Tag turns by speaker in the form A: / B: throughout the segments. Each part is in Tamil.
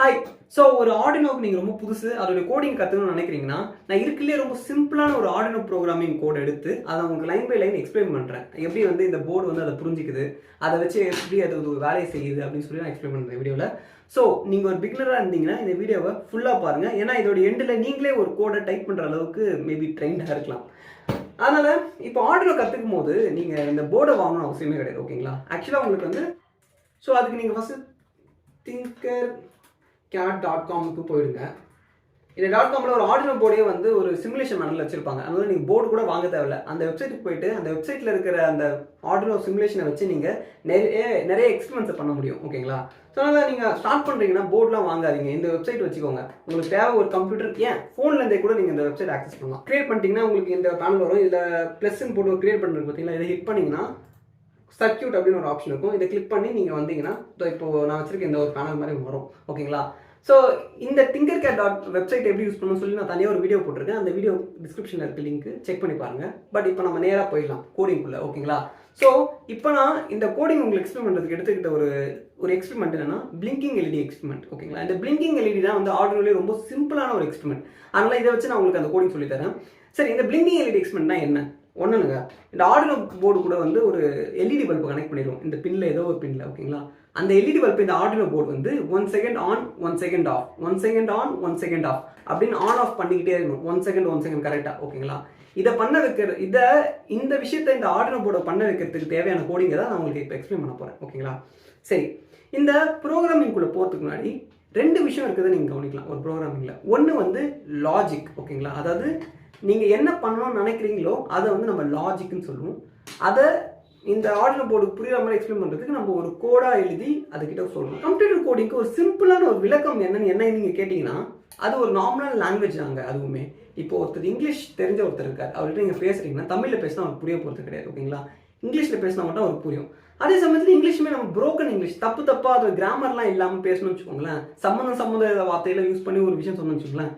A: ஹாய். ஸோ ஒரு ஆர்டினோக்கு நீங்கள் ரொம்ப புதுசு அதோட கோடிங் கற்றுக்கணும்னு நினைக்கிறீங்கன்னா, நான் இருக்குல்லே ரொம்ப சிம்பிளான ஒரு ஆர்டினோ ப்ரோக்ராமிங் கோட் எடுத்து அதை உங்களுக்கு லைன் பை லைன் எக்ஸ்பிளைன் பண்ணுறேன். எப்படி இந்த போர்டு அதை புரிஞ்சிக்குது, அதை வச்சு எப்படி அது ஒரு வேலையை செய்யுது அப்படின்னு சொல்லி நான் எக்ஸ்பிளைன் பண்ணுறேன் வீடியோவில். ஸோ நீங்கள் ஒரு பிகினராக இருந்தீங்கன்னா இந்த வீடியோவை ஃபுல்லாக பாருங்கள். ஏன்னா இதோட எண்டில் நீங்களே ஒரு கோடை டைப் பண்ணுற அளவுக்கு மேபி ட்ரெயின்டாக இருக்கலாம். அதனால் இப்போ ஆர்டினோ கற்றுக்கும் போது நீங்கள் இந்த போர்டை வாங்கணும் அவசியமே கிடையாது. ஓகேங்களா? ஆக்சுவலாக உங்களுக்கு ஸோ அதுக்கு நீங்கள் ஃபஸ்ட்டு tinkercad.comக்கு போயிடுங்க. இந்த .comல ஒரு ஆர்டினோ போர்டே ஒரு சிமுலேஷன் மேனல் வச்சிருப்பாங்க. அதனால நீங்கள் போர்டு கூட வாங்க தேவையில்ல. அந்த வெப்சைட்டுக்கு போயிட்டு அந்த வெப்சைட்டில் இருக்கிற அந்த ஆர்டினோ சிமுலேஷனை வச்சு நீங்கள் நிறைய எக்ஸ்பெரிமெண்ட்ஸை பண்ண முடியும். ஓகேங்களா? ஸோ அதனால் நீங்கள் ஸ்டார்ட் பண்ணுறீங்கன்னா போர்டெலாம் வாங்காதீங்க. இந்த வெப்சைட் வச்சுக்கோங்க. உங்களுக்கு தேவை ஒரு கம்ப்யூட்டர், ஏன் ஃபோன்லேருந்தே கூட நீங்கள் இந்த வெப்சைட் ஆக்சஸ் பண்ணலாம். கிரியேட் பண்ணிட்டீங்கன்னா உங்களுக்கு இந்த பேனல் வரும். இதில் ப்ளஸ்ன்னு போட்டு கிரியேட் பண்ணுறது பார்த்தீங்களா, இதை ஹிட் பண்ணிங்கன்னா சர்க்யூட் அப்படின்னு ஒரு ஆப்ஷன் இருக்கும். இதை கிளிக் பண்ணி நீங்கள் வந்தீங்கன்னா இப்போ நான் வச்சிருக்க இந்த ஒரு பேனல் மாதிரி வரும். ஓகேங்களா? ஸோ இந்த tinkercad வெப்சைட் எப்படி யூஸ் பண்ணணும்னு சொல்லி நான் தனியாக ஒரு வீடியோ போட்டிருக்கேன். அந்த வீடியோ டிஸ்கிரிப்ஷனில் இருக்க லிங்க் செக் பண்ணி பாருங்கள். பட் இப்போ நம்ம நேராக போயிடலாம் கோடிங்குள்ளே. ஓகேங்களா? ஸோ இப்போ நான் இந்த கோடிங் உங்களுக்கு எக்ஸ்பிளைன் பண்ணுறதுக்கு எடுத்துக்கிட்ட ஒரு எக்ஸ்பெரிமெண்ட் என்னன்னா பிளிங்கிங் எல்இடி எக்ஸ்பெரிமெண்ட். ஓகேங்களா? இந்த பிளிங்கிங் எல்இடி தான் ஆர்டினோலே ரொம்ப சிம்பிளான ஒரு எக்ஸ்பெரிமெண்ட். அதனால் இதை வச்சு நான் உங்களுக்கு அந்த கோடிங் சொல்லித்தரேன். சரி, இந்த பிளிங்கிங் எல்இடி எக்ஸ்பெரிமெண்ட்னா என்ன? ஒன்றுங்க, இந்த ஆர்டினோ போர்டு கூட ஒரு எல்இடி பல்பு கனெக்ட் பண்ணிடுவோம். இந்த பின்ல ஏதோ ஒரு பின்ல. ஓகேங்களா? அந்த எல்இடி பல்பு இந்த Arduino board 1 second on 1 second off 1 second on 1 second off அப்படின்னு ஆன் ஆஃப் பண்ணிக்கிட்டே இருக்கணும். 1 செகண்ட் கரெக்டாக. ஓகேங்களா? இதை பண்ண வைக்கிற இந்த விஷயத்தை இந்த ஆர்டினோ போர்டை பண்ண வைக்கிறதுக்கு தேவையான கோடிங்கை தான் நான் உங்களுக்கு இப்போ எக்ஸ்பிளைன் பண்ண போகிறேன். ஓகேங்களா? சரி, இந்த ப்ரோக்ராமிங்குள்ளே போகிறதுக்கு முன்னாடி 2 விஷயம் இருக்குதுன்னு நீங்கள் கவனிக்கலாம் ஒரு ப்ரோக்ராமிங்கில். ஒன்று லாஜிக். ஓகேங்களா? அதாவது நீங்கள் என்ன பண்ணணும்னு நினைக்கிறீங்களோ அதை நம்ம லாஜிக்னு சொல்லுவோம். அதை இந்த ஆர்டினோ போர்டுக்கு புரியுற மாதிரி எக்ஸ்பிளைன் பண்ணுறதுக்கு நம்ம ஒரு கோடாக எழுதி அதுக்கிட்ட சொல்லணும். கம்ப்யூட்டர் கோடிங்க்கு ஒரு சிம்பிளான ஒரு விளக்கம் என்ன நீங்கள் கேட்டிங்கன்னா, அது ஒரு நார்மலான லாங்குவேஜ் தாங்க. அதுவுமே இப்போ ஒருத்தர் இங்கிலீஷ் தெரிஞ்ச ஒருத்தர் இருக்கார், அவர்கிட்ட நீங்கள் பேசுகிறீங்கன்னா தமிழில் பேசினா அவருக்கு புரிய போகிறது கிடையாது. ஓகேங்களா? இங்கிலீஷில் பேசினா மட்டும் அவருக்கு புரியும். அதே சமயத்தில் இங்கிலீஷுமே நம்ம புரோக்கன் இங்கிலீஷ், தப்பாக அது கிராமர்லாம் இல்லாமல் பேசணும்னு வச்சுக்கோங்களேன், சம்மந்த வார்த்தையில யூஸ் பண்ணி ஒரு விஷயம் சொன்னோம்னு வச்சுக்கோங்களேன்,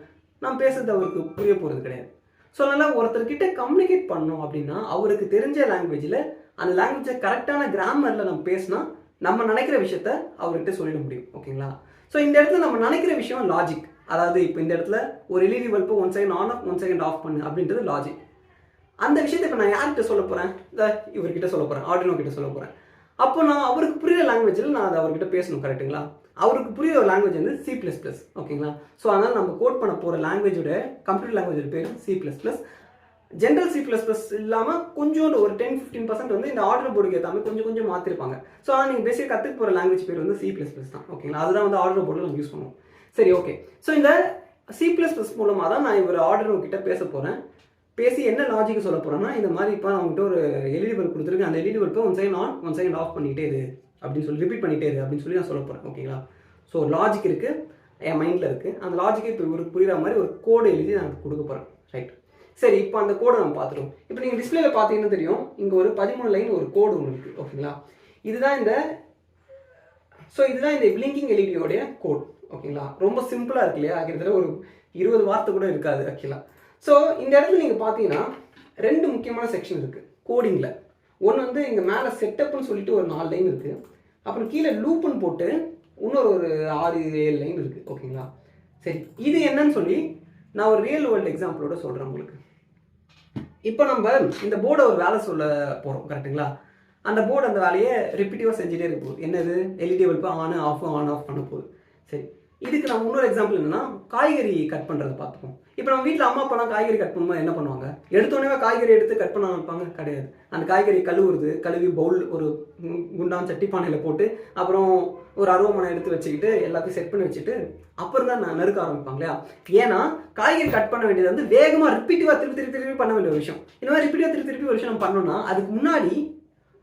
A: நம்ம பேசுறது அவருக்கு புரிய போகிறது கிடையாது. ஸோ அதனால் ஒருத்தர்கிட்ட கம்யூனிகேட் பண்ணோம் அப்படின்னா அவருக்கு தெரிஞ்ச லாங்குவேஜில் அந்த லாங்குவேஜை கரெக்டான கிராமரில் நம்ம பேசினா நம்ம நினைக்கிற விஷயத்த அவர்கிட்ட சொல்லிட முடியும். ஓகேங்களா? ஸோ இந்த இடத்துல நம்ம நினைக்கிற விஷயம் லாஜிக். அதாவது இப்போ இந்த இடத்துல ஒரு LED bulb 1 second on off 1 second off பண்ணு அப்படின்றது லாஜிக். அந்த விஷயத்தை இப்போ நான் யார்கிட்ட சொல்ல போகிறேன்? இவர்கிட்ட சொல்ல போகிறேன், ஆர்டினோ கிட்ட சொல்ல போகிறேன். அப்போ நான் அவருக்கு புரியுற லாங்குவேஜில் நான் அதை அவர்கிட்ட பேசணும். கரெக்டுங்களா? அவருக்கு புரியுற ஒரு லாங்குவேஜ் C++. ஓகேங்களா? ஸோ அதனால் நம்ம கோட் பண்ண போகிற லாங்குவேஜோட கம்ப்யூட்டர் லாங்குவேஜோட பேர் C++. ஜென்ரல் C++ இல்லாமல் கொஞ்சோண்டு ஒரு 10-15% இந்த ஆர்டினோ போர்டுக்கு ஏற்றாமல் கொஞ்சம் மாற்றிருப்பாங்க. ஸோ ஆனால் நீங்கள் பேசிக்காக கற்றுக்க போகிற லாங்குவேஜ் பேர் C++ தான். ஓகேங்களா? அதுதான் ஆர்டினோ போர்டில் நம்ம யூஸ் பண்ணுவோம். சரி, ஓகே. ஸோ இந்த C++ மூலமாக தான் நான் இவர் ஆர்டினோ கிட்ட பேச போகிறேன். பேசி என்ன லாஜிக் சொல்ல போகிறேன்னா, இந்த மாதிரி இப்போ அவங்ககிட்ட ஒரு எல்இடி பல்ப் கொடுத்துருக்கு, அந்த எல்இடி பல்பை 1 செகண்ட் ஆன் 1 செகண்ட் ஆஃப் பண்ணிகிட்டே இரு அப்படின்னு சொல்லி ரிப்பீட் பண்ணிகிட்டே இரு அப்படின்னு சொல்லி நான் சொல்ல போகிறேன். ஓகேங்களா? ஸோ லாஜிக் இருக்குது, என் மைண்டில் இருக்குது. அந்த லாஜிக்கை இப்போ இவருக்கு புரிகிற மாதிரி ஒரு கோடு எழுதி நான் கொடுக்க போகிறேன். ரைட். சரி, இப்போ அந்த கோடை நம்ம பார்த்துருவோம். இப்போ நீங்கள் டிஸ்பிளேல பார்த்தீங்கன்னா தெரியும், இங்கே ஒரு 13 லைன் ஒரு கோடு ஒன்று இருக்குது. ஓகேங்களா? இதுதான் இந்த பிளிங்கிங் எல்இடியோடைய கோட். ஓகேங்களா? ரொம்ப சிம்பிளாக இருக்கு இல்லையா? கிட்டத்தட்ட ஒரு 20 வார்த்தை கூட இருக்காது ஆக்சுவலாக. ஸோ இந்த இடத்துல நீங்கள் பார்த்தீங்கன்னா 2 முக்கியமான செக்ஷன் இருக்குது கோடிங்கில். ஒன்று இங்கே மேலே செட்டப்னு சொல்லிட்டு ஒரு 4 லைன் இருக்குது. அப்புறம் கீழே லூப்புன்னு போட்டு இன்னொரு 6-7 லைன் இருக்குது. ஓகேங்களா? சரி, இது என்னன்னு சொல்லி நான் ஒரு ரியல் வேர்ல்டு எக்ஸாம்பிளோட சொல்கிறேன் உங்களுக்கு. இப்போ நம்ம இந்த போர்டை ஒரு வேலை சொல்ல போகிறோம். கரெக்டுங்களா? அந்த போர்டு அந்த வேலையை ரிப்பீட்டிவாக செஞ்சுட்டே இருக்க போகுது. என்னது? எல்இடி பல்பு ஆன் ஆஃப் பண்ண போகுது. சரி, இதுக்கு நம்ம இன்னொரு எக்ஸாம்பிள் என்னன்னா, காய்கறி கட் பண்ணுறது பார்த்துப்போம். இப்போ நம்ம வீட்டில் அம்மா அப்பாலாம் காய்கறி கட் பண்ணும்போது என்ன பண்ணுவாங்க? எடுத்தோடனே காய்கறி எடுத்து கட் பண்ண வைப்பாங்க? கிடையாது. அந்த காய்கறி கழுவி பவுல் ஒரு குண்டான் சட்டி பானையில் போட்டு அப்புறம் ஒரு அருவமனை எடுத்து வச்சுக்கிட்டு எல்லாத்தையும் செட் பண்ணி வச்சுட்டு அப்புறம் தான் நான் நறுக்க ஆரம்பிப்பாங்க இல்லையா? ஏன்னா காய்கறி கட் பண்ண வேண்டியது வேகமாக ரிப்பீட்டிவாக திருப்பி பண்ண வேண்டிய ஒரு விஷயம். இந்த மாதிரி ரிப்பீட்டிவாக திருப்பி ஒரு விஷயம் நம்ம பண்ணோம்னா அதுக்கு முன்னாடி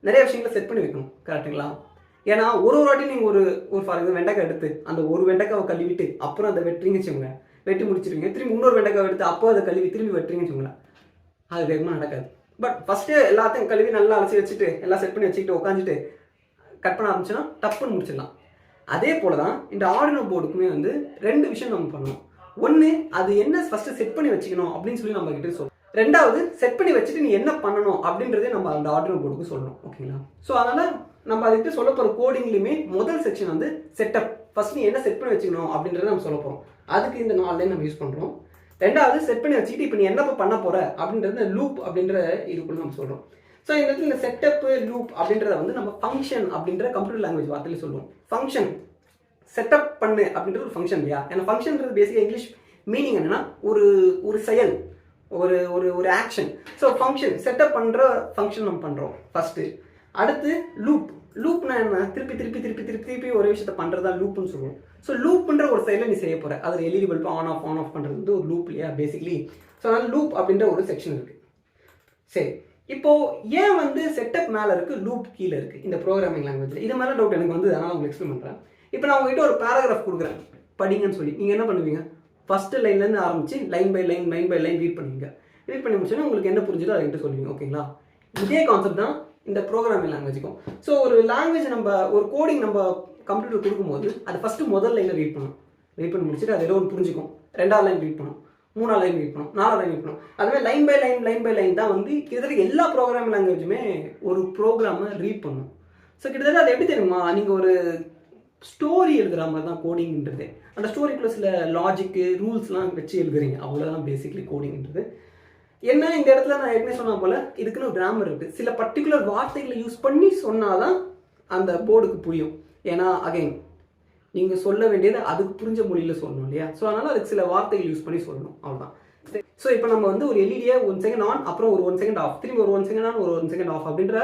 A: நிறைய விஷயங்களை செட் பண்ணி வைக்கணும். கரெக்டுங்களா? ஏன்னா ஒரு வாட்டி நீங்கள் ஒரு ஃபார் எக்ஸாம்பிள் வெண்டைக்காய் எடுத்து அந்த ஒரு வெண்டைக்காவை கழுவிட்டு அப்புறம் அதை வெட்டுறீங்கன்னு வச்சுக்கோங்க, வெட்டி முடிச்சிருவீங்க. திரும்பி இன்னொரு வெண்டைக்காய் எடுத்து அப்போ அதை கழுவி திரும்பி வெட்டுறீங்கன்னு வச்சுக்கோங்களேன், அது வேகமாக நடக்காது. பட் ஃபஸ்ட்டு எல்லாத்தையும் கழுவி நல்லா அலசி வச்சுட்டு எல்லாம் செட் பண்ணி வச்சுக்கிட்டு உட்காந்துட்டு கட் பண்ண ஆரம்பிச்சோன்னா டப்புன்னு முடிச்சிடலாம். அதே போல் தான் இந்த ஆர்டினோ போர்டுக்குமே 2 விஷயம் நம்ம பண்ணணும். ஒன்று, அது என்ன ஃபஸ்ட்டு செட் பண்ணி வச்சுக்கணும் அப்படின்னு சொல்லி நம்ம கிட்ட சொல்லணும். 2வது, செட் பண்ணி வச்சுட்டு நீ என்ன பண்ணணும் அப்படின்றதே நம்ம அந்த ஆர்டினோ போர்டுக்கு சொல்லணும். ஓகேங்களா? ஸோ அதனால் நம்ம அதுக்கிட்ட சொல்ல போகிற கோடிங்லையுமே முதல் செக்ஷன் செட்டப் ஃபர்ஸ்ட் நீ என்ன செட் பண்ணி வச்சுக்கணும் அப்படின்றத நம்ம சொல்ல போகிறோம். அதுக்கு இந்த 4 லைன் நம்ம யூஸ் பண்ணுறோம். ரெண்டாவது செட் பண்ணி வச்சுக்கிட்டு இப்போ நீ என்னப்போ பண்ண போகிற அப்படின்றது லூப் அப்படின்ற இதுக்குள்ள நம்ம சொல்கிறோம். ஸோ இந்த இடத்துல இந்த செட்டப்பு லூப் அப்படின்றத வந்து நம்ம ஃபங்க்ஷன் அப்படின்ற கம்ப்யூட்டர் லாங்குவேஜ் வார்த்தையில சொல்லுவோம். ஃபங்க்ஷன் செட்டப் பண்ணு அப்படின்றது ஒரு ஃபங்க்ஷன் இல்லையா? ஏன்னா ஃபங்க்ஷன்றது பேசிக்காக இங்கிலீஷ் மீனிங் என்னன்னா ஒரு செயல், ஒரு ஒரு ஒரு ஆக்ஷன். ஸோ ஃபங்க்ஷன் செட்டப் பண்ணுற ஃபங்க்ஷன் நம்ம பண்ணுறோம் ஃபஸ்ட்டு. அடுத்து லூப். லூப்னா என்ன? திருப்பி திருப்பி திருப்பி திருப்பி திருப்பி ஒரு விஷயத்தை பண்ணுறதா லூப்னு சொல்லுவோம். ஸோ லூப்ன்ற ஒரு செயலை நீ செய்ய போகிற, அது எல்இடி பல்ப் ஆன் ஆஃப் பண்ணுறது வந்து ஒரு லூப் இல்லையா பேசிக்லி? ஸோ அதனால் லூப் அப்படின்ற ஒரு செக்ஷன் இருக்குது. சரி, இப்போ ஏன் வந்து செட்டப் மேலே இருக்குது, லூப் கீழே இருக்குது இந்த ப்ரோக்ராமிங் லாங்குவேஜில்? இது மாதிரி டவுட் எனக்கு வந்து, அதனால் உங்களுக்கு எக்ஸ்பிளைன் பண்ணுறேன். இப்போ நான் உங்ககிட்ட ஒரு பேராகிராஃப் கொடுக்குறேன் படிங்கன்னு சொல்லி, நீங்கள் என்ன பண்ணுவீங்க? ஃபஸ்ட்டு லைன்லேருந்து ஆரம்பித்து லைன் பை லைன் ரீட் பண்ணுவீங்க. ரீட் பண்ணி முடிச்சோன்னா உங்களுக்கு என்ன புரிஞ்சுதோ அதை என்கிட்ட சொல்லுவீங்க. ஓகேங்களா? இதே கான்செப்ட் தான் இந்த ப்ரோக்ராமிங் லாங்குவேஜுக்கும். ஸோ ஒரு லாங்குவேஜ் நம்ம ஒரு கோடிங் நம்ம கம்ப்யூட்டர் கொடுக்கும்போது அது ஃபஸ்ட்டு முதல் லைனில் ரீட் பண்ணணும். ரீட் பண்ணி முடிச்சுட்டு அது ஏதோ ஒன்று புரிஞ்சுக்கும். 2வது லைன் ரீட் பண்ணணும், 3வது லைன் ரீட் பண்ணணும், 4வது லைன் ரீட் பண்ணணும். அதுவே லைன் பை லைன் தான் வந்து கிட்டத்தட்ட எல்லா ப்ரோக்ராமிங் லாங்குவேஜுமே ஒரு ப்ரோக்ராமை ரீட் பண்ணணும். ஸோ கிட்டத்தட்ட அது எப்படி தெரியுமா? நீங்கள் ஒரு ஸ்டோரி எழுதுகிற மாதிரி தான் கோடிங்கிறது. அந்த ஸ்டோரிக்குள்ள சில லாஜிக்கு ரூல்ஸ்லாம் வச்சு எழுதுறீங்க, அவ்வளோதான் பேசிக்லி கோடிங்கிறது. என்ன இந்த இடத்துல நான் ஏற்கனவே சொன்ன போல் இதுக்குன்னு ஒரு கிராமர் இருக்குது. சில பர்டிகுலர் வார்த்தைகளை யூஸ் பண்ணி சொன்னால் தான் அந்த போர்டுக்கு புரியும். ஏன்னா அகைன் நீங்கள் சொல்ல வேண்டியது அதுக்கு புரிஞ்ச மொழியில் சொல்லணும் இல்லையா? ஸோ அதனால் அதுக்கு சில வார்த்தைகள் யூஸ் பண்ணி சொல்லணும், அவ்வளோதான். ஸோ இப்போ நம்ம வந்து ஒரு எல்இடியை 1 செகண்ட் ஆன், அப்புறம் ஒரு 1 செகண்ட் ஆஃப், திரும்பி ஒரு 1 செகண்ட் ஆன், ஒரு 1 செகண்ட் ஆஃப் அப்படின்ற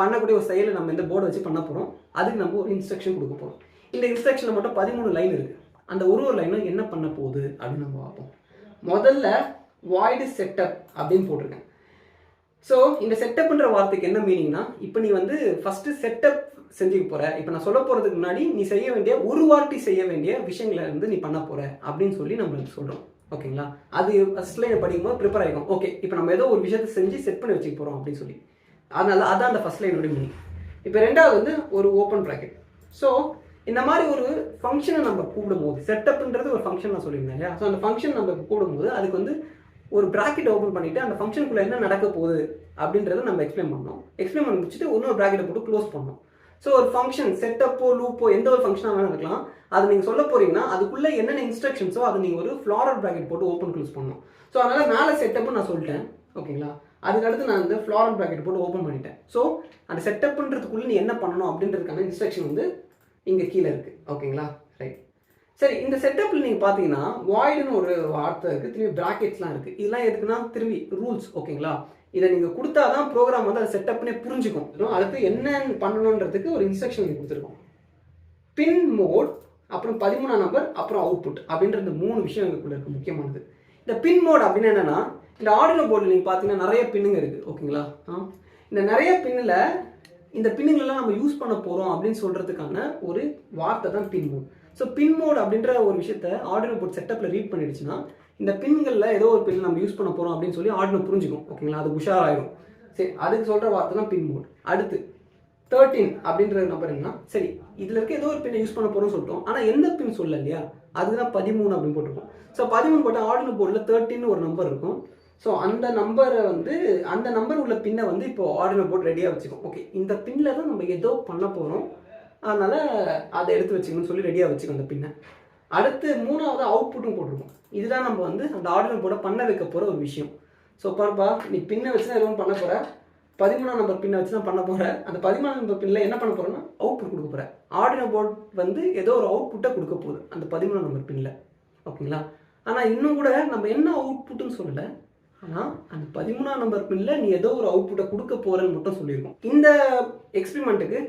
A: பண்ணக்கூடிய ஒரு செயலை நம்ம இந்த போர்டை வச்சு பண்ண போகிறோம். அதுக்கு நம்ம ஒரு இன்ஸ்ட்ரக்ஷன் கொடுக்க போகிறோம். இந்த இன்ஸ்ட்ரக்ஷனில் மட்டும் 13 லைன் இருக்குது. அந்த ஒரு லைனும் என்ன பண்ண போகுது அப்படின்னு நம்ம பார்ப்போம். முதல்ல வாய்டு செட்டப் அப்படின்னு போட்டிருக்கேன். ஸோ இந்த செட்டப்ன்ற வார்த்தைக்கு என்ன மீனிங்னா, இப்போ நீ வந்து ஃபஸ்ட்டு செட்டப் செஞ்சுக்க போகிற. இப்போ நான் சொல்ல போகிறதுக்கு முன்னாடி நீ செய்ய வேண்டிய ஒரு வாட்டி செய்ய வேண்டிய விஷயங்களை வந்து நீ பண்ண போகிற அப்படின்னு சொல்லி நம்மளுக்கு சொல்கிறோம். ஓகேங்களா? அது ஃபஸ்ட் லைனை படிக்கும்போது ப்ரிப்பேர் ஆகிக்கும். ஓகே, இப்போ நம்ம ஏதோ ஒரு விஷயத்தை செஞ்சு செட் பண்ணி வச்சுக்க போகிறோம் அப்படின்னு சொல்லி. அதனால அதான் அந்த ஃபஸ்ட் லைனோட மீனிங். இப்போ ரெண்டாவது வந்து ஒரு ஓப்பன் ப்ராக்கெட். ஸோ இந்த மாதிரி ஒரு ஃபங்க்ஷனை நம்ம கூப்பிடும்போது, செட்டப்ன்றது ஒரு ஃபங்க்ஷன் நான் சொல்லியிருந்தேன் இல்லையா? ஸோ அந்த ஃபங்க்ஷன் நம்ம கூப்பிடும்போது அதுக்கு வந்து ஒரு ப்ராக்கெட் ஓப்பன் பண்ணிவிட்டு அந்த ஃபங்க்ஷனுக்குள்ளே என்ன நடக்க போகுது அப்படின்றத நம்ம எக்ஸ்பிளைன் பண்ணணும். எக்ஸ்பிளைன் பண்ணி முடிச்சுட்டு இன்னொரு ப்ராக்கெட்டை போட்டு க்ளோஸ் பண்ணணும். ஸோ ஒரு ஃபங்க்ஷன் செட்டப்போ லூப்போ எந்த ஒரு ஃபங்க்ஷனாக வேணும் இருக்கலாம், அது நீங்கள் சொல்ல போகிறீங்கன்னா அதுக்குள்ளே என்னென்ன இன்ஸ்ட்ரக்ஷன்ஸோ அதை நீங்கள் ஒரு ஃப்ளாரல் ப்ராக்கெட் போட்டு ஓப்பன் க்ளோஸ் பண்ணணும். ஸோ அதனால் மேலே செட்டப்புன்னு நான் சொல்லிட்டேன். ஓகேங்களா? அதுக்கடுத்து நான் வந்து ஃப்ளாரல் ப்ராக்கெட் போட்டு ஓப்பன் பண்ணிட்டேன். ஸோ அந்த செட்டப்புன்றதுக்குள்ளே நீ என்ன பண்ணணும் அப்படின்றதுக்கான இன்ஸ்ட்ரக்ஷன் வந்து இங்கே கீழே இருக்குது. ஓகேங்களா? ரைட். சரி, இந்த செட்டப்பில் நீங்கள் பார்த்தீங்கன்னா வாய்டுன்னு ஒரு வார்த்தை இருக்குது, திரும்பி ப்ராக்கெட்ஸ்லாம் இருக்குது. இதெல்லாம் எதுக்குன்னா திரும்பி ரூல்ஸ். ஓகேங்களா? இதை நீங்கள் கொடுத்தா தான் ப்ரோக்ராம் வந்து அதை செட்டப்னே புரிஞ்சுக்கும். அடுத்து என்ன பண்ணணுன்றதுக்கு ஒரு இன்ஸ்ட்ரக்ஷன் நீங்கள் கொடுத்துருக்கோம். பின் மோட், அப்புறம் 13ஆம் நம்பர், அப்புறம் அவுட்புட் அப்படின்ற இந்த 3 விஷயம் எங்களுக்குள்ள இருக்குது முக்கியமானது. இந்த பின் மோட் அப்படின்னு என்னென்னா, இந்த ஆர்டினோ போர்டில் நீங்கள் பார்த்தீங்கன்னா நிறைய பின்னுங்க இருக்குது. ஓகேங்களா? இந்த நிறைய பின்னில் இந்த பின்னுங்களெல்லாம் நம்ம யூஸ் பண்ண போகிறோம் அப்படின்னு சொல்கிறதுக்கான ஒரு வார்த்தை தான் பின் மோட். ஸோ பின் மோட் அப்படின்ற ஒரு விஷயத்த ஆர்டினோ போர்ட் செட்டப்பில் ரீட் பண்ணிடுச்சுன்னா இந்த பின்களில் ஏதோ ஒரு பின் நம்ம யூஸ் பண்ண போகிறோம் அப்படின்னு சொல்லி ஆர்டினோ புரிஞ்சுக்கும். ஓகேங்களா? அது உஷாராயிடும். சரி, அதுக்கு சொல்கிற வார்த்தை தான் பின் மோட். அடுத்து 13 அப்படின்ற நம்பர் என்ன? சரி, இதில் இருக்க ஏதோ ஒரு பின்னை யூஸ் பண்ண போகிறோம்னு சொல்லிட்டோம், ஆனால் எந்த பின் சொல்ல இல்லையா? அதுதான் 13 அப்படின்னு போட்டிருக்கோம். ஸோ 13 போட்டால் ஆர்டினோ போர்டில் 13 ஒரு நம்பர் இருக்கும். ஸோ அந்த நம்பரை வந்து அந்த நம்பர் உள்ள பின்னை வந்து இப்போ ஆர்டினோ போர்ட் ரெடியாக வச்சுக்கோம். ஓகே, இந்த பின்னில் தான் நம்ம ஏதோ பண்ண போகிறோம், அதனால் அதை எடுத்து வச்சுக்கணும்னு சொல்லி ரெடியாக வச்சுக்கோம் அந்த பின்னை. அடுத்து 3வது அவுட்புட்டும் போட்டிருக்கோம். இதுதான் நம்ம வந்து அந்த ஆர்டினோ போர்டை பண்ண வைக்க போகிற ஒரு விஷயம். ஸோ பாருப்பா, நீ பின்னை வச்சு தான் எதுவும் பண்ண போகிற, 13ஆம் நம்பர் பின்னை வச்சு தான் பண்ண போகிற. அந்த 13ஆம் நம்பர் பின்னில் என்ன பண்ண போகிறோன்னா அவுட்புட் கொடுக்க போகிற. ஆர்டினோ போர்ட் வந்து ஏதோ ஒரு அவுட்புட்டை கொடுக்க போகுது அந்த 13ஆம் நம்பர் பின்னில். ஓகேங்களா? ஆனால் இன்னும் கூட நம்ம என்ன அவுட்புட்டுன்னு சொல்லலை, ஆனால் அந்த 13ஆம் நம்பர் பின்னில் நீ ஏதோ ஒரு அவுட்புட்டை கொடுக்க போகிறேன்னு மட்டும் சொல்லியிருக்கோம். இந்த எக்ஸ்பெரிமெண்ட்டுக்கு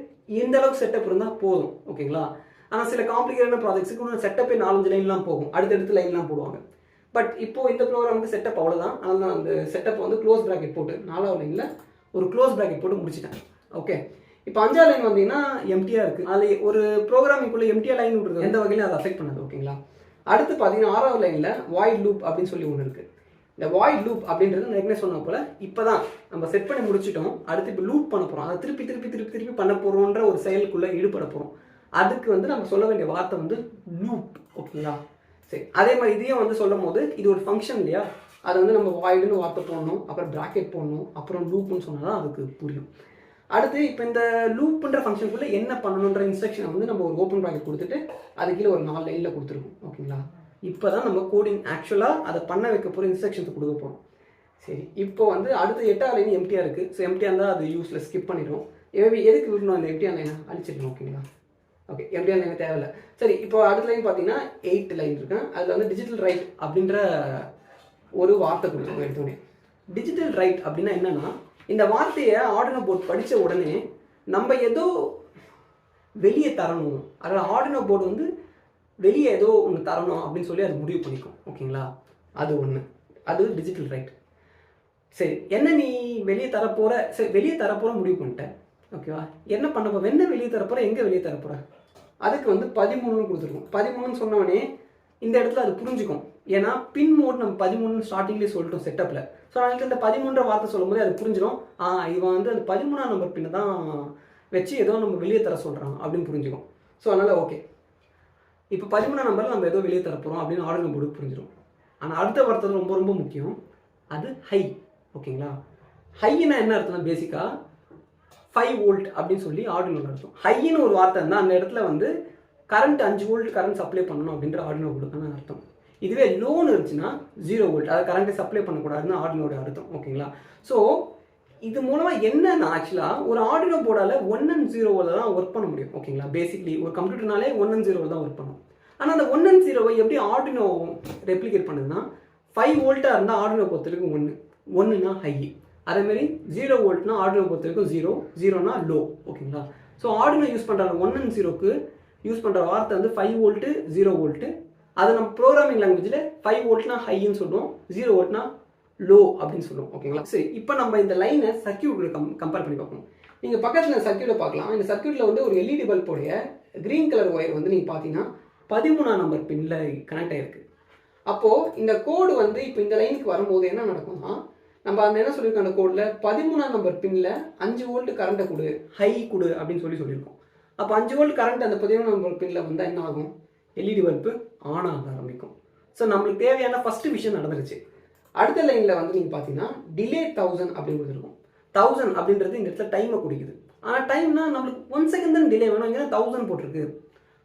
A: இந்த அளவுக்கு செட்டப் இருந்தால் போதும். ஓகேங்களா? ஆனால் சில காம்ப்ளிகேட்டான ப்ராஜெக்ட்ஸுக்கு இன்னும் செட்டப்பே 4-5 லைன்லாம் போகும், அடுத்தடுத்து லைன்லாம் போடுவாங்க. பட் இப்போ இந்த ப்ரோக்ராமுக்கு செட்டப் அவ்வளோதான். அதனால நான் அந்த செட்டப் வந்து க்ளோஸ் ப்ராக்கெட் போட்டு 4வது லைனில் ஒரு க்ளோஸ் ப்ராக்கெட் போட்டு முடிச்சிட்டேன். ஓகே, இப்போ 5வது லைன் வந்தீங்கன்னா எம்டியாக இருக்குது. அதில் ஒரு ப்ரோக்ராமிங்குள்ளே எம்டியாக லைன் விடுறது எந்த வகையிலும் அதை அஃபெக்ட் பண்ணாது. ஓகேங்களா? அடுத்து பார்த்தீங்கன்னா 6வது லைனில் வாய்ட் லூப் அப்படின்னு சொல்லி ஒன்று இருக்குது. இந்த வாய்ட் லூப் அப்படின்றது நான் ஏற்கனவே சொன்ன போல் இப்போ தான் நம்ம செட் பண்ணி முடிச்சிட்டோம். அடுத்து இப்போ லூப் பண்ண போகிறோம், அதை திருப்பி பண்ண போகிறோன்ற ஒரு செயலுக்குள்ளே ஈடுபட போகிறோம். அதுக்கு வந்து நம்ம சொல்ல வேண்டிய வார்த்தை வந்து லூப். ஓகேங்களா? சரி, அதே மாதிரி இதையும் வந்து சொல்லும் போது இது ஒரு ஃபங்க்ஷன் இல்லையா? அதை வந்து நம்ம வாய்டுன்னு வார்த்தை போடணும், அப்புறம் ப்ராக்கெட் போடணும், அப்புறம் லூப்னு சொன்னால் தான் அதுக்கு புரியும். அடுத்து இப்போ இந்த லூப்ன்ற ஃபங்க்ஷனுக்குள்ளே என்ன பண்ணணுன்ற இன்ஸ்ட்ரக்ஷனை வந்து நம்ம ஒரு ஓப்பன் ப்ராக்கெட் கொடுத்துட்டு அது கீழே ஒரு 4 லைனில் கொடுத்துருக்கோம். ஓகேங்களா? இப்போ தான் நம்ம கோடிங் ஆக்சுவலாக அதை பண்ண வைக்க போகிற இன்ஸ்ட்ரக்ஷன்ஸ் கொடுக்க போகிறோம். சரி, இப்போ வந்து அடுத்து 8ஆவது லைன் எம்டியாக இருக்குது. ஸோ எம்டியாக இருந்தால் அது யூஸில் ஸ்கிப் பண்ணிடுவோம். எதுக்கு விடணும் அந்த எம்டிஆர் லைனை அழிச்சிடணும். ஓகேங்களா? ஓகே, எம்டிஆர் லைன் தேவையில்லை. சரி, இப்போ அடுத்த லைன் பார்த்தீங்கன்னா 8 லைன் இருக்கேன். அதில் வந்து டிஜிட்டல் ரைட் அப்படின்ற ஒரு வார்த்தை கொடுத்துருக்கோம். எடுத்தோடனே டிஜிட்டல் ரைட் அப்படின்னா என்னன்னா, இந்த வார்த்தையை ஆர்டினோ போர்டு படித்த உடனே நம்ம ஏதோ வெளியே தரணும், அதாவது ஆர்டினோ போர்டு வந்து வெளியே ஏதோ ஒன்று தரணும் அப்படின்னு சொல்லி அது முடிவு பண்ணிக்கும். ஓகேங்களா? அது ஒன்று, அது டிஜிட்டல் ரைட். சரி, என்ன நீ வெளியே தரப்போகிற, சரி வெளியே தரப்போகிற முடிவு பண்ணிட்டேன். ஓகேவா? என்ன பண்ண போகிற, என்ன வெளியே தரப்போகிற, எங்கே வெளியே தரப்போகிற, அதுக்கு வந்து 13 கொடுத்துருக்கோம். 13 சொன்னவொடனே இந்த இடத்துல அது புரிஞ்சுக்கும். ஏன்னா பின் மோட் நம்ம 13 ஸ்டார்டிங்லேயே சொல்லிட்டோம் செட்டப்பில். ஸோ அதனால இந்த 13 வார்த்தை சொல்லும் போது அது புரிஞ்சிடும். இவன் வந்து அந்த 13ஆம் நம்பர் பின்னை தான் வச்சு ஏதோ நம்ம வெளியே தர சொல்கிறான் அப்படின்னு புரிஞ்சுக்கும். ஸோ அதனால் ஓகே, இப்போ 13ஆம் நம்பரில் நம்ம ஏதோ வெளியே தரப்போகிறோம் அப்படின்னு ஆர்டினோ போர்டு புரிஞ்சிடும். ஆனால் அடுத்த வார்த்தை ரொம்ப ரொம்ப முக்கியம், அது ஹை. ஓகேங்களா? ஹைன்னா என்ன அர்த்தம்னா பேசிக்காக 5 வோல்ட் அப்படின்னு சொல்லி ஆர்டினோட அர்த்தம். ஹைன்னு ஒரு வார்த்தை இருந்தால் அந்த இடத்துல வந்து கரண்ட் 5 வோல்ட் கரண்ட் சப்ளை பண்ணணும் அப்படின்ற ஆர்டினோ போர்டுக்கான அர்த்தம். இதுவே லோன் இருந்துச்சுன்னா 0 வோல்ட், அதாவது கரண்ட்டை சப்ளை பண்ணக்கூடாதுன்னு ஆர்டினோட அர்த்தம். ஓகேங்களா? ஸோ இது மூலமாக என்னன்னா ஆக்சுவலாக ஒரு ஆர்டினோ போர்டால் 1 and 0 தான் ஒர்க் பண்ண முடியும். ஓகேங்களா? பேசிக்லி ஒரு கம்ப்யூட்டர்னாலே 1 and 0 தான் ஒர்க் பண்ணும். ஆனால் அந்த 1 and 0 எப்படி ஆர்டினோ ரெப்ளிகேட் பண்ணுதுன்னா, 5 வோல்ட்டாக இருந்தால் ஆர்டினோ பொறுத்த வரைக்கும் 1, 1னா ஹை. அதேமாதிரி 0 வோல்ட்னா ஆர்டினோ பொறுத்த வரைக்கும் 0, 0னா லோ. ஓகேங்களா? ஸோ ஆர்டினோ யூஸ் பண்ணுற 1 and 0க்கு யூஸ் பண்ணுற வார்த்தை வந்து 5 வோல்ட்டு 0 வோல்ட்டு. அது நம்ம ப்ரோக்ராமிங் லாங்குவேஜில் 5 வோல்ட்னா ஹைன்னு சொல்லுவோம், 0 வோல்ட்னா லோ அப்படின்னு சொல்லுவோம். ஓகேங்களா? சரி, இப்போ நம்ம இந்த லைனை சர்க்கியூட்டில் கம்பேர் பண்ணி பார்க்கணும். நீங்கள் பக்கத்தில் சர்க்கியூட்டை பார்க்கலாம். இந்த சர்க்கியூட்டில் வந்து ஒரு எல்இடி பல்போடைய க்ரீன் கலர் ஒயர் வந்து நீங்கள் பார்த்தீங்கன்னா 13ஆம் நம்பர் பின்னில் கனெக்ட் ஆகிருக்கு. அப்போது இந்த கோடு வந்து இப்போ இந்த லைனுக்கு வரும்போது என்ன நடக்கும்னா, நம்ம அந்த என்ன சொல்லியிருக்கோம், அந்த கோடில் 13ஆம் நம்பர் பின்னில் 5 வோல்ட் கரண்ட்டை கொடு, ஹை கொடு அப்படின்னு சொல்லியிருக்கோம். அப்போ 5 வோல்ட் கரண்ட் அந்த 13ஆம் நம்பர் பின்னில் வந்தால் என்ன ஆகும், எல்இடி பல்பு ஆன் ஆக ஆரம்பிக்கும். ஸோ நம்மளுக்கு தேவையான ஃபஸ்ட்டு விஷயம் நடந்துருச்சு. அடுத்த லைனில் வந்து நீங்கள் பார்த்தீங்கன்னா டிலே 1000 அப்படின்னு கொடுத்துருக்கோம். 1000 அப்படின்றது இந்த இடத்துல டைமை குடிக்குது. ஆனால் டைம்னா நம்மளுக்கு 1 செகண்ட் தான் டிலே வேணும், இங்கே 1000 போட்டிருக்கு.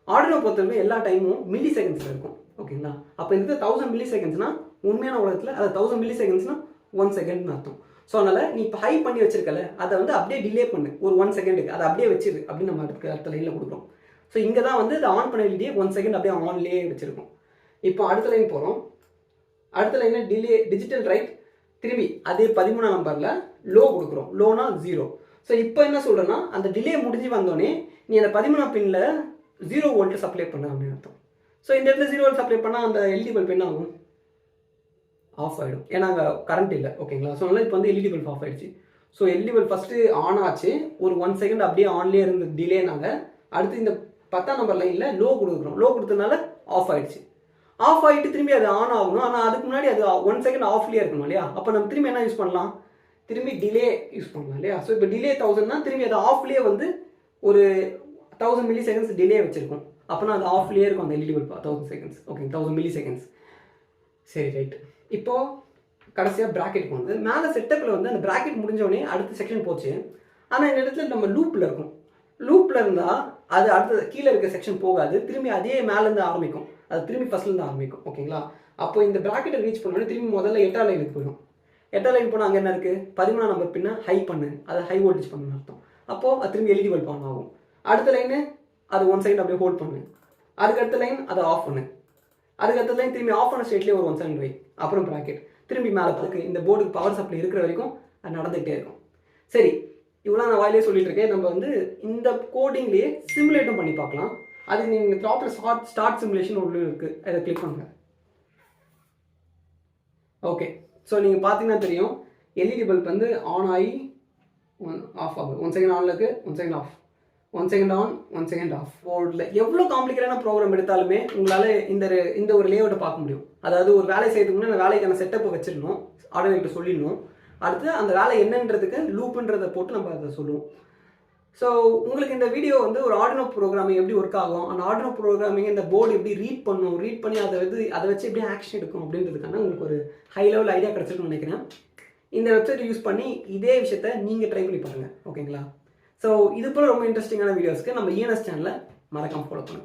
A: ஆர்டினோ பொறுத்தவரைக்கும் எல்லா டைமும் மில்லி செகண்ட்ஸில் இருக்கும். ஓகேங்களா? அப்போ இந்த 1000 மில்லி செகண்ட்ஸ்னா உண்மையான உலகத்தில் அது 1000 மில்லி செகண்ட்ஸ்னா 1 செகண்ட்னு அர்த்தம். ஸோ அதனால் நீ இப்போ ஹை பண்ணி வச்சிருக்கல, அதை வந்து அப்படியே டிலே பண்ணு ஒரு 1 செகண்டுக்கு, அதை அப்படியே வச்சிரு அப்படின்னு நம்ம அடுத்த லைனில் கொடுக்குறோம். ஸோ இங்கே தான் வந்து அதை ஆன் பண்ண வேண்டிய 1 செகண்ட் அப்படியே ஆன்லேயே வச்சுருக்கோம். இப்போ அடுத்த லைன் போகிறோம். அடுத்த லைனில் டிஜிட்டல் ரைட், திரும்பி அதே 13ஆம் நம்பரில் லோ கொடுக்குறோம். லோனா 0. ஸோ இப்போ என்ன சொல்கிறேன்னா, அந்த டிலே முடிஞ்சு வந்தோடனே நீ அந்த 13ஆம் பின்னில் 0 வோல்ட் சப்ளை பண்ண அப்படின்னு அர்த்தம். ஸோ இந்த இடத்துல 0 வோல்ட் சப்ளை பண்ணால் அந்த எல்இடி பல்ப் என்ன ஆகும், ஆஃப் ஆகிடும். ஏன்னா அங்கே கரண்ட் இல்லை. ஓகேங்களா? ஸோ அதனால் இப்போ வந்து எல்இடி பல்ப் ஆஃப் ஆகிடுச்சு. So LED bulb first on ஆச்சு, ஒரு 1 செகண்ட் அப்படியே ஆன்லேயே இருந்து டிலேனாங்க. அடுத்து இந்த 10ஆம் நம்பர் லைனில் லோ கொடுக்குறோம். லோ கொடுத்ததுனால ஆஃப் ஆகிடுச்சு. ஆஃப் ஆகிட்டு திரும்பி அது ஆன் ஆகணும். ஆனால் அதுக்கு முன்னாடி அது 1 செகண்ட் ஆஃப்லேயே இருக்கணும் இல்லையா? அப்போ நம்ம திரும்பி என்ன யூஸ் பண்ணலாம், திரும்பி டிலே யூஸ் பண்ணலாம் இல்லையா? ஸோ இப்போ டிலே 1000னா திரும்பி அது ஆஃப்லேயே வந்து ஒரு 1000 மில்லி செகண்ட்ஸ் டிலே வச்சுருக்கோம். அப்போனா அது ஆஃப்லேயே இருக்கும் அந்த LED bulb 1000 seconds. Okay, 1000 milli seconds. சரி, ரைட். இப்போது கடைசியாக ப்ராக்கெட் போனது. மேலே செட்டப்பில் வந்து அந்த ப்ராக்கெட் முடிஞ்சோடனே அடுத்த செக்ஷன் போச்சு. ஆனால் இந்த இடத்துல நம்ம லூப்பில் இருக்கும். லூப்பில் இருந்தால் அது அடுத்த கீழே இருக்க செக்ஷன் போகாது, திரும்பி அதே மேலேருந்து ஆரம்பிக்கும். அது திரும்பி ஃபஸ்ட்லேருந்து ஆரம்பிக்கும். ஓகேங்களா? அப்போ இந்த ப்ராக்கெட்டை ரீச் பண்ணோடனே திரும்பி முதல்ல 8ஆம் லைனுக்கு போயிடும். 8ஆம் லைன் போனால் அங்கே என்ன இருக்குது, 13ஆம் நம்பர் பின்ன ஹை பண்ணு, அதை ஹை வோல்டேஜ் பண்ணுன்னு அர்த்தம். அப்போது அது திரும்பி எல்இடி பல்ப் ஆன் ஆகும். அடுத்த லைனு அது 1 செகண்ட் அப்படியே ஹோல்ட் பண்ணு. அதுக்கு அடுத்த லைன் அதை ஆஃப் பண்ணு. அதுக்கு அடுத்த லைன் திரும்பி ஆஃப் பண்ண ஸ்டேட்லேயே ஒரு 1 செகண்ட் வை. அப்புறம் ப்ராக்கெட் திரும்பி மேலே போக்கு. இந்த போர்டுக்கு பவர் சப்ளை இருக்கிற வரைக்கும் அது நடந்துகிட்டே இருக்கும். சரி, இவ்வளோ நான் வாயிலே சொல்லிட்டு இருக்கேன். நம்ம வந்து இந்த கோடிங்லேயே சிமுலேட்டும் பண்ணி பார்க்கலாம். அதுக்கு நீங்கள் டாப்பில் ஸ்டார்ட் சிமுலேஷன் ஒன்று இருக்குது, அதை கிளிக் பண்ணுங்கள். ஓகே, ஸோ நீங்கள் பார்த்தீங்கன்னா தெரியும், எல்இடி பல்ப் வந்து ஆன் ஆகி ஆஃப் ஆகும். 1 செகண்ட் ஆனில் இருக்குது, 1 second off, 1 second on, 1 second off. போர்டில் எவ்வளோ காம்ப்ளிகேட்டான ப்ரோக்ராம் எடுத்தாலுமே உங்களால் இந்த ஒரு லேஅவுட்டை பார்க்க முடியும். அதாவது ஒரு வேலை செய்யறதுக்கு முன்னாடி அந்த வேலைக்கான செட்டப்பை வச்சிடணும், ஆர்டினேட்டர் சொல்லிடணும். அடுத்து அந்த வேலை என்னன்றதுக்கு லூப்புன்றதை போட்டு நம்ம அதை சொல்லுவோம். ஸோ உங்களுக்கு இந்த வீடியோ வந்து ஒரு ஆர்டினோ ப்ரோக்ராமிங் எப்படி ஒர்க் ஆகும், அந்த ஆர்டினோ ப்ரோக்ராமிங் இந்த போர்டு எப்படி ரீட் பண்ணி அதை வச்சு எப்படி ஆக்ஷன் எடுக்கும் அப்படின்றதுக்கான உங்களுக்கு ஒரு ஹை லெவல் ஐடியா கிடச்சிருக்குன்னு நினைக்கிறேன். இந்த வெப்சைட்டை யூஸ் பண்ணி இதே விஷயத்த நீங்கள் ட்ரை பண்ணி பாருங்கள். ஓகேங்களா? ஸோ இது போல் ரொம்ப இன்ட்ரெஸ்டிங்கான வீடியோஸ்க்கு நம்ம இஎன்எஸ் சேனலை மறக்காம ஃபாலோ பண்ணுங்கள்.